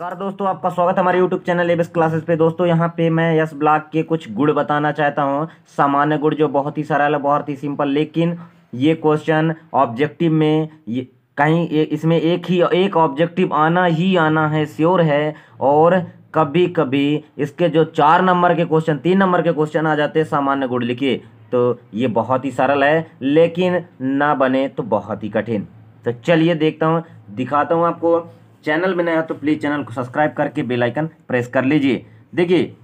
नमस्कार दोस्तों, आपका स्वागत है हमारे YouTube चैनल एबीएस क्लासेस पे। दोस्तों यहाँ पे मैं यस ब्लॉक के कुछ गुण बताना चाहता हूँ। सामान्य गुण जो बहुत ही सरल है, बहुत ही सिंपल, लेकिन ये क्वेश्चन ऑब्जेक्टिव में ये कहीं इसमें एक ऑब्जेक्टिव आना ही आना है, श्योर है। और कभी कभी इसके जो 4 नंबर के क्वेश्चन, 3 नंबर के क्वेश्चन आ जाते हैं सामान्य गुण लिखिए। तो ये बहुत ही सरल है, लेकिन ना बने तो बहुत ही कठिन। तो चलिए देखता हूँ, दिखाता हूँ आपको। चैनल में नया हो तो प्लीज़ चैनल को सब्सक्राइब करके बेल आइकन प्रेस कर लीजिए। देखिए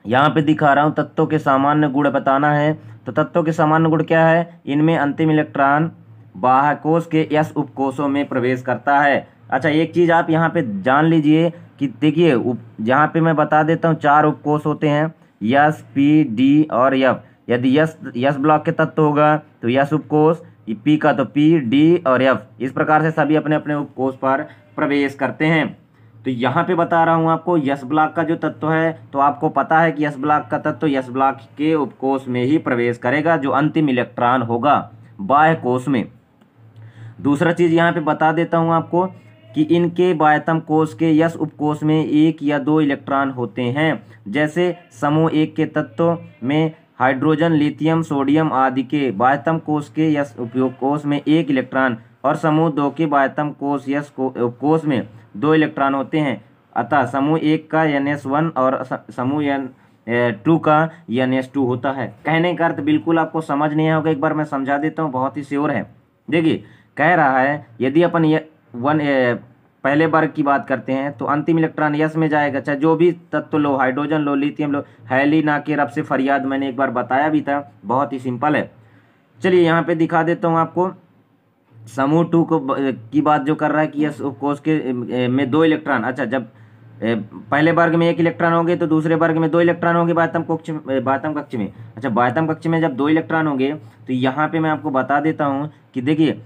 यहाँ पे दिखा रहा हूँ, तत्वों के सामान्य गुण बताना है। तो तत्वों के सामान्य गुण क्या है? इनमें अंतिम इलेक्ट्रॉन बाह्यकोश के यस उपकोशों में प्रवेश करता है। अच्छा, एक चीज़ आप यहाँ पे जान लीजिए कि देखिए यहाँ पे मैं बता देता हूँ, 4 उपकोश होते हैं, यस, पी, डी और एफ। यदि यस ब्लॉक के तत्व होगा तो यस उपकोश, पी का तो पी, डी और एफ। इस प्रकार से सभी अपने अपने उपकोश पर प्रवेश करते हैं। तो यहाँ पे बता रहा हूँ आपको, यस ब्लॉक का जो तत्व है, तो आपको पता है कि यस ब्लॉक का तत्व यस ब्लॉक के उपकोश में ही प्रवेश करेगा, जो अंतिम इलेक्ट्रॉन होगा बाह्य कोश में। दूसरा चीज यहाँ पे बता देता हूँ आपको कि इनके बाह्यतम कोश के यस उपकोश में 1 या 2 इलेक्ट्रॉन होते हैं। जैसे समूह 1 के तत्व में हाइड्रोजन, लिथियम, सोडियम आदि के बाह्यतम कोश के यस उपकोश में 1 इलेक्ट्रॉन, और समूह 2 के बाह्यतम कोश यस उपकोश में 2 इलेक्ट्रॉन होते हैं। अतः समूह 1 का NS1 और समूह N2 का NS2 होता है। कहने का अर्थ बिल्कुल आपको समझ नहीं आएगा, एक बार मैं समझा देता हूँ, बहुत ही श्योर है। देखिए कह रहा है, यदि अपन ये पहले वर्ग की बात करते हैं तो अंतिम इलेक्ट्रॉन यस में जाएगा, चाहे जो भी तत्व लो, हाइड्रोजन लो, लिथियम लो। हैली ना के रब से फरियाद, मैंने एक बार बताया भी था, बहुत ही सिंपल है। चलिए यहाँ पे दिखा देता हूँ आपको, समूह 2 की बात जो कर रहा है कि यस उपकोश के में 2 इलेक्ट्रॉन। अच्छा, जब पहले वर्ग में 1 इलेक्ट्रॉन होंगे तो दूसरे वर्ग में 2 इलेक्ट्रॉन होंगे बाह्यतम कक्ष में। अच्छा, बाह्यतम कक्ष में जब 2 इलेक्ट्रॉन होंगे तो यहाँ पे मैं आपको बता देता हूँ कि देखिए,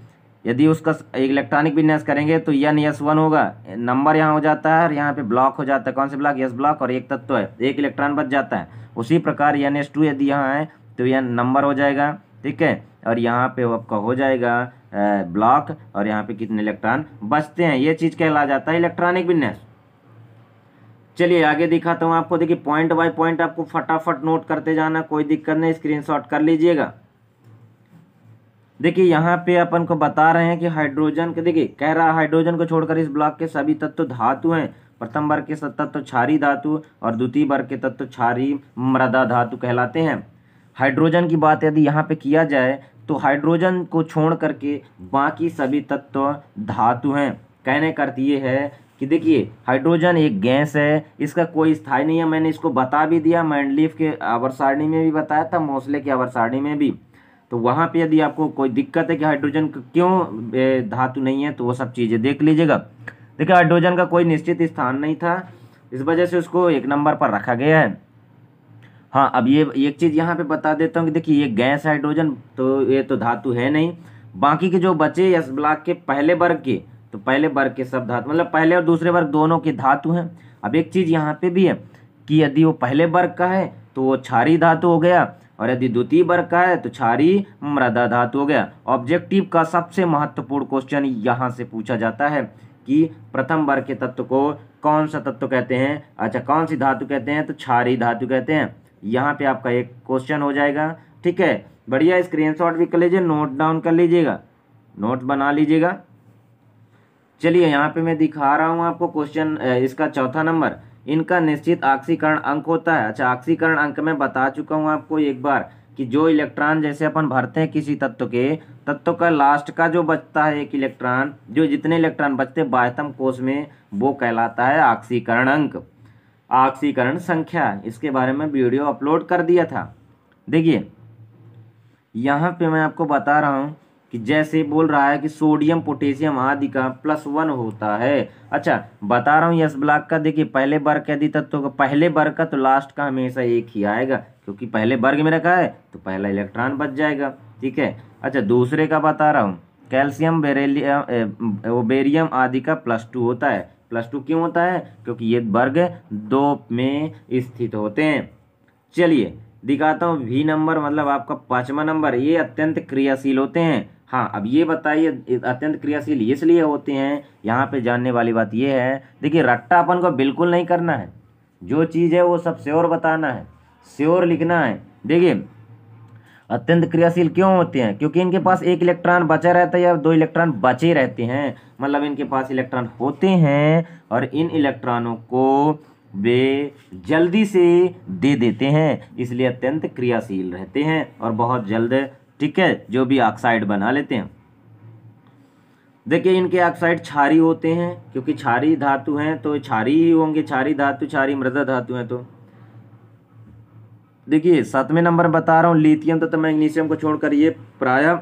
यदि उसका इलेक्ट्रॉनिक विन्यास करेंगे तो NS1 होगा, नंबर यहाँ हो जाता है और यहाँ पे ब्लॉक हो जाता है। कौन से ब्लॉक? यस ब्लॉक, और एक तत्व है, 1 इलेक्ट्रॉन बच जाता है। उसी प्रकार NS2 यदि यहाँ है तो यह नंबर हो जाएगा, ठीक है, और यहाँ पे आपका हो जाएगा ब्लॉक, और यहाँ पे कितने इलेक्ट्रॉन बचते हैं, ये चीज कहला जाता है इलेक्ट्रॉनिक विन्यास। चलिए आगे दिखाता हूँ आपको। देखिए पॉइंट बाय पॉइंट आपको फटाफट नोट करते जाना, कोई दिक्कत नहीं, स्क्रीनशॉट कर लीजिएगा। देखिए यहाँ पे अपन को बता रहे हैं कि हाइड्रोजन के, देखिए कह रहा है हाइड्रोजन को छोड़कर इस ब्लॉक के सभी तत्व धातु हैं। प्रथम वर्ग के तत्व क्षारीय धातु और द्वितीय वर्ग के तत्व क्षारीय मृदा धातु कहलाते हैं। हाइड्रोजन की बात यदि यहाँ पे किया जाए तो हाइड्रोजन को छोड़ करके बाकी सभी तत्व धातु हैं। कहने का अर्थ ये है कि देखिए हाइड्रोजन एक गैस है, इसका कोई स्थायी नहीं है। मैंने इसको बता भी दिया, मेंडलीफ के आवर्त सारणी में भी बताया था, मोसले के आवर्त सारणी में भी। तो वहाँ पे यदि आपको कोई दिक्कत है कि हाइड्रोजन क्यों धातु नहीं है, तो वो सब चीज़ें देख लीजिएगा। देखिए हाइड्रोजन का कोई निश्चित स्थान नहीं था, इस वजह से उसको 1 नंबर पर रखा गया है। हाँ, अब ये एक चीज़ यहाँ पे बता देता हूँ कि देखिए ये गैस हाइड्रोजन, तो ये तो धातु है नहीं। बाकी के जो बचे यस ब्लॉक के पहले वर्ग के, तो पहले वर्ग के सब धातु, मतलब पहले और दूसरे वर्ग दोनों के धातु हैं। अब एक चीज़ यहाँ पे भी है कि यदि वो पहले वर्ग का है तो वो क्षारीय धातु हो गया, और यदि द्वितीय वर्ग का है तो क्षारीय मृदा धातु हो गया। ऑब्जेक्टिव का सबसे महत्वपूर्ण क्वेश्चन यहाँ से पूछा जाता है कि प्रथम वर्ग के तत्व को कौन सा तत्व कहते हैं? अच्छा, कौन सी धातु कहते हैं? तो क्षारीय धातु कहते हैं। यहाँ पे आपका एक क्वेश्चन हो जाएगा, ठीक है, बढ़िया। स्क्रीनशॉट भी कर लीजिए, नोट डाउन कर लीजिएगा, नोट बना लीजिएगा। चलिए यहाँ पे मैं दिखा रहा हूँ आपको क्वेश्चन, इसका चौथा नंबर, इनका निश्चित ऑक्सीकरण अंक होता है। अच्छा, ऑक्सीकरण अंक मैं बता चुका हूँ आपको एक बार कि जो इलेक्ट्रॉन जैसे अपन भरते हैं किसी तत्व का लास्ट का जो बचता है 1 इलेक्ट्रॉन, जो जितने इलेक्ट्रॉन बचते हैं बाह्यतम कोश में, वो कहलाता है ऑक्सीकरण अंक, ऑक्सीकरण संख्या। इसके बारे में वीडियो अपलोड कर दिया था। देखिए यहाँ पे मैं आपको बता रहा हूँ कि जैसे बोल रहा है कि सोडियम पोटेशियम आदि का +1 होता है। अच्छा, बता रहा हूँ यस ब्लॉक का, देखिए पहले वर्ग यदि तत्व का, पहले वर्ग का तो लास्ट का हमेशा 1 ही आएगा, क्योंकि पहले वर्ग में रखा है तो पहला इलेक्ट्रॉन बच जाएगा, ठीक है। अच्छा, दूसरे का बता रहा हूँ, कैल्शियम, बेरियम आदि का +2 होता है। +2 क्यों होता है? क्योंकि ये वर्ग 2 में स्थित होते हैं। चलिए दिखाता हूँ। वी नंबर मतलब आपका 5वां नंबर, ये अत्यंत क्रियाशील होते हैं। हाँ, अब ये बताइए अत्यंत क्रियाशील इसलिए होते हैं, यहाँ पे जानने वाली बात ये है, देखिए रट्टा अपन को बिल्कुल नहीं करना है, जो चीज़ है वो सब श्योर बताना है, श्योर लिखना है। देखिए अत्यंत क्रियाशील क्यों होते हैं, क्योंकि इनके पास एक इलेक्ट्रॉन बचा रहता है या 2 इलेक्ट्रॉन बचे रहते हैं, मतलब इनके पास इलेक्ट्रॉन होते हैं और इन इलेक्ट्रॉनों को वे जल्दी से दे देते हैं, इसलिए अत्यंत क्रियाशील रहते हैं और बहुत जल्द, ठीक है, जो भी ऑक्साइड बना लेते हैं। देखिए इनके ऑक्साइड क्षारी होते हैं, क्योंकि क्षारी धातु हैं तो क्षारी ही होंगे, क्षारी धातु, क्षारी मृदा धातु हैं। तो देखिए 7वें नंबर बता रहा हूँ, लिथियम तथा मैग्नीशियम को छोड़कर ये प्रायः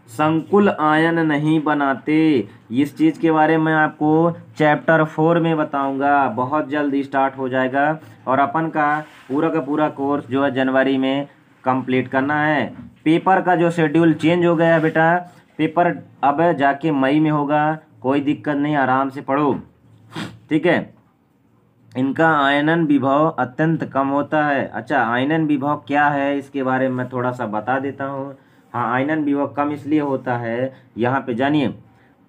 संकुल आयन नहीं बनाते। इस चीज़ के बारे में आपको चैप्टर 4 में बताऊंगा, बहुत जल्द स्टार्ट हो जाएगा और अपन का पूरा कोर्स जो है जनवरी में कंप्लीट करना है। पेपर का जो शेड्यूल चेंज हो गया है बेटा, पेपर अब जाके मई में होगा, कोई दिक्कत नहीं, आराम से पढ़ो, ठीक है। इनका आयनन विभव अत्यंत कम होता है। अच्छा, आयनन विभव क्या है इसके बारे में मैं थोड़ा सा बता देता हूँ। हाँ, आयनन विभव कम इसलिए होता है, यहाँ पे जानिए।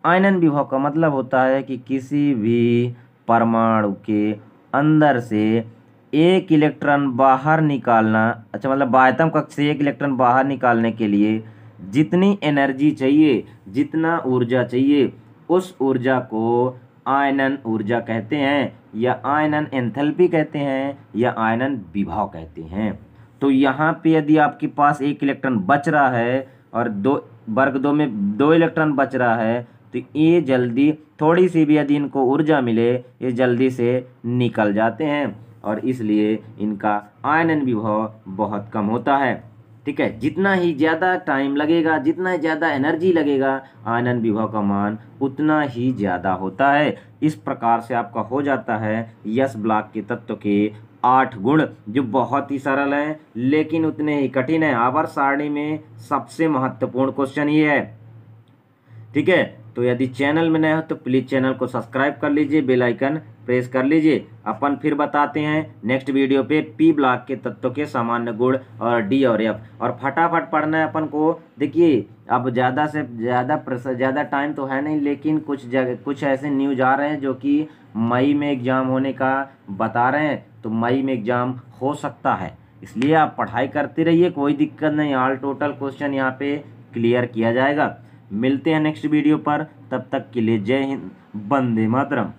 आयनन विभव का मतलब होता है कि किसी भी परमाणु के अंदर से एक इलेक्ट्रॉन बाहर निकालना, अच्छा मतलब बाह्यतम कक्ष से एक इलेक्ट्रॉन बाहर निकालने के लिए जितनी एनर्जी चाहिए, जितना ऊर्जा चाहिए, उस ऊर्जा को आयनन ऊर्जा कहते हैं या आयनन एंथैल्पी कहते हैं या आयनन विभव कहते हैं। तो यहाँ पे यदि आपके पास एक इलेक्ट्रॉन बच रहा है और वर्ग 2 में 2 इलेक्ट्रॉन बच रहा है, तो ये जल्दी, थोड़ी सी भी यदि इनको ऊर्जा मिले, ये जल्दी से निकल जाते हैं और इसलिए इनका आयनन विभव बहुत कम होता है, ठीक है। जितना ही ज़्यादा टाइम लगेगा, जितना ज़्यादा एनर्जी लगेगा, आयनन विभव का मान उतना ही ज़्यादा होता है। इस प्रकार से आपका हो जाता है यस ब्लॉक के तत्व के 8 गुण, जो बहुत ही सरल हैं लेकिन उतने ही कठिन है। आवर्त सारणी में सबसे महत्वपूर्ण क्वेश्चन ये है, ठीक है। तो यदि चैनल में नए हो तो प्लीज़ चैनल को सब्सक्राइब कर लीजिए, बेल आइकन प्रेस कर लीजिए। अपन फिर बताते हैं नेक्स्ट वीडियो पे पी ब्लॉक के तत्वों के सामान्य गुण और डी और एफ, और फटाफट पढ़ना है अपन को। देखिए अब ज़्यादा से ज़्यादा टाइम तो है नहीं, लेकिन कुछ ऐसे न्यूज आ रहे हैं जो कि मई में एग्ज़ाम होने का बता रहे हैं, तो मई में एग्ज़ाम हो सकता है, इसलिए आप पढ़ाई करते रहिए, कोई दिक्कत नहीं, ऑल टोटल क्वेश्चन यहाँ पे क्लियर किया जाएगा। मिलते हैं नेक्स्ट वीडियो पर, तब तक के लिए जय हिंद, वंदे मातरम।